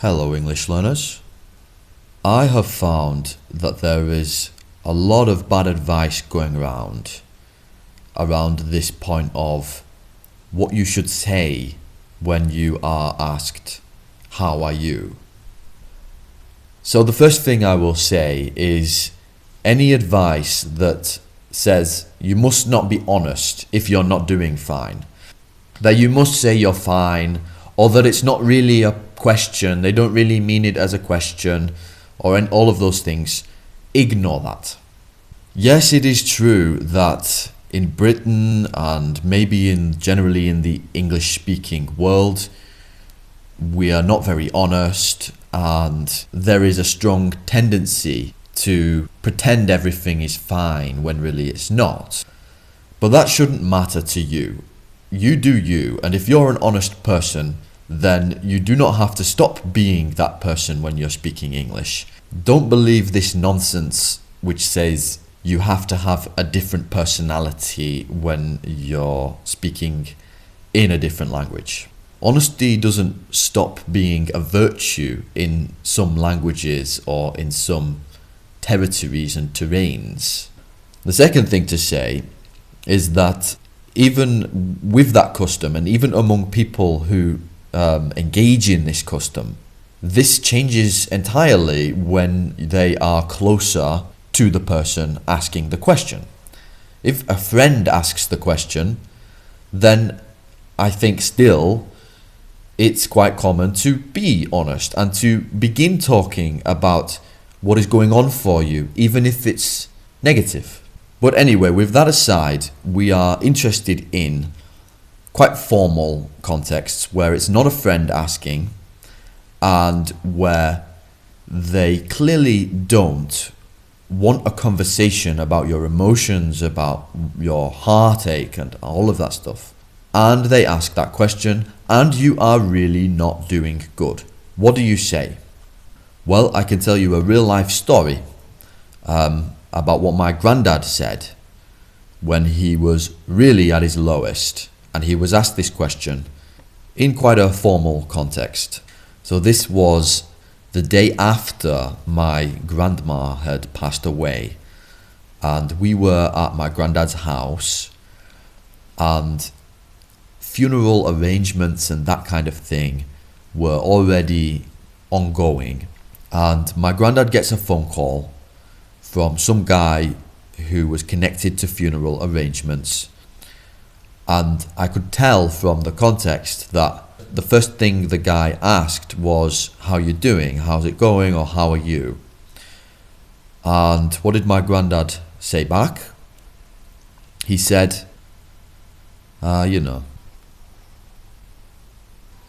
Hello English learners. I have found that there is a lot of bad advice going around this point of what you should say when you are asked, "How are you?" So the first thing I will say is any advice that says you must not be honest if you're not doing fine, that you must say you're fine, or that it's not really a question, they don't really mean it as a question, or all of those things, ignore that. Yes, it is true that in Britain and maybe generally in the English-speaking world, we are not very honest, and there is a strong tendency to pretend everything is fine when really it's not. But that shouldn't matter to you. You do you, and if you're an honest person, then you do not have to stop being that person when you're speaking English. Don't believe this nonsense which says you have to have a different personality when you're speaking in a different language. Honesty doesn't stop being a virtue in some languages or in some territories and terrains. The second thing to say is that even with that custom, and even among people who engage in this custom, this changes entirely when they are closer to the person asking the question. If a friend asks the question, then I think still it's quite common to be honest and to begin talking about what is going on for you, even if it's negative. But anyway, with that aside, we are interested in quite formal contexts where it's not a friend asking and where they clearly don't want a conversation about your emotions, about your heartache and all of that stuff. And they ask that question and you are really not doing good. What do you say? Well, I can tell you a real life story about what my granddad said when he was really at his lowest. And he was asked this question in quite a formal context. So this was the day after my grandma had passed away. And we were at my granddad's house. And funeral arrangements and that kind of thing were already ongoing. And my granddad gets a phone call from some guy who was connected to funeral arrangements. And I could tell from the context that the first thing the guy asked was, "How you doing? How's it going?" or "How are you?" And what did my granddad say back? He said, you know.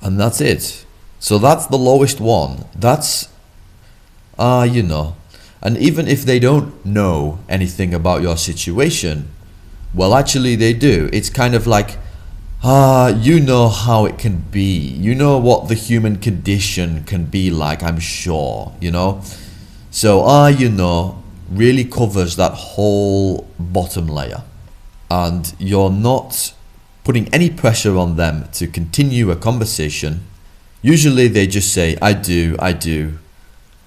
And that's it. So that's the lowest one. That's, you know. And even if they don't know anything about your situation, well, actually they do. It's kind of like, you know how it can be. You know what the human condition can be like, I'm sure, you know. So, you know, really covers that whole bottom layer. And you're not putting any pressure on them to continue a conversation. Usually they just say, I do.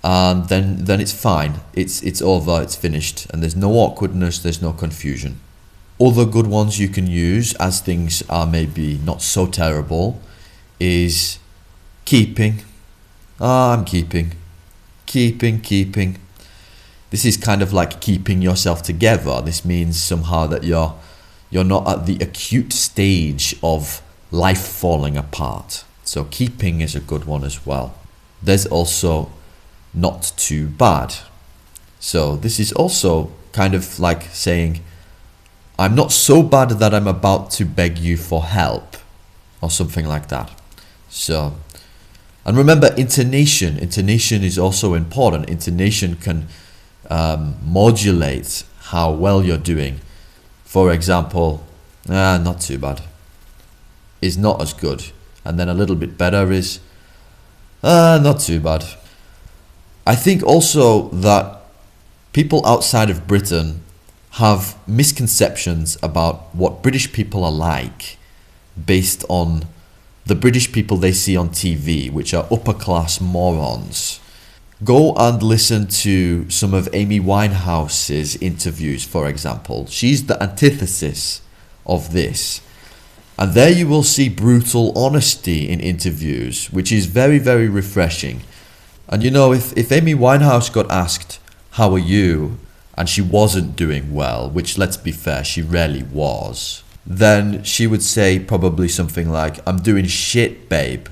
And then it's fine. It's over, it's finished. And there's no awkwardness, there's no confusion. Other good ones you can use as things are maybe not so terrible is keeping. I'm keeping. Keeping. This is kind of like keeping yourself together. This means somehow that you're not at the acute stage of life falling apart. So keeping is a good one as well. There's also not too bad. So this is also kind of like saying, I'm not so bad that I'm about to beg you for help, or something like that. So, and remember intonation. Intonation is also important. Intonation can modulate how well you're doing. For example, not too bad is not as good. And then a little bit better is not too bad. I think also that people outside of Britain have misconceptions about what British people are like based on the British people they see on TV, which are upper class morons. Go and listen to some of Amy Winehouse's interviews, for example. She's the antithesis of this. And there you will see brutal honesty in interviews, which is very, very refreshing. And you know, if Amy Winehouse got asked, "How are you?" and she wasn't doing well, which, let's be fair, she rarely was, then she would say probably something like, "I'm doing shit, babe."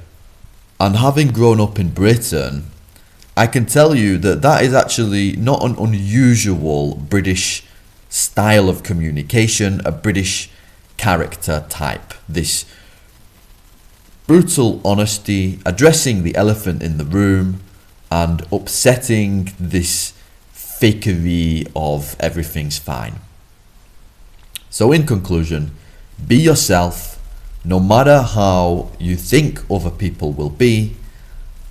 And having grown up in Britain, I can tell you that that is actually not an unusual British style of communication, a British character type. This brutal honesty, addressing the elephant in the room, and upsetting this fakery of everything's fine. So in conclusion, be yourself, no matter how you think other people will be,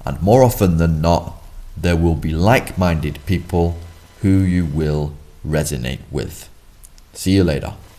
and more often than not, there will be like-minded people who you will resonate with. See you later.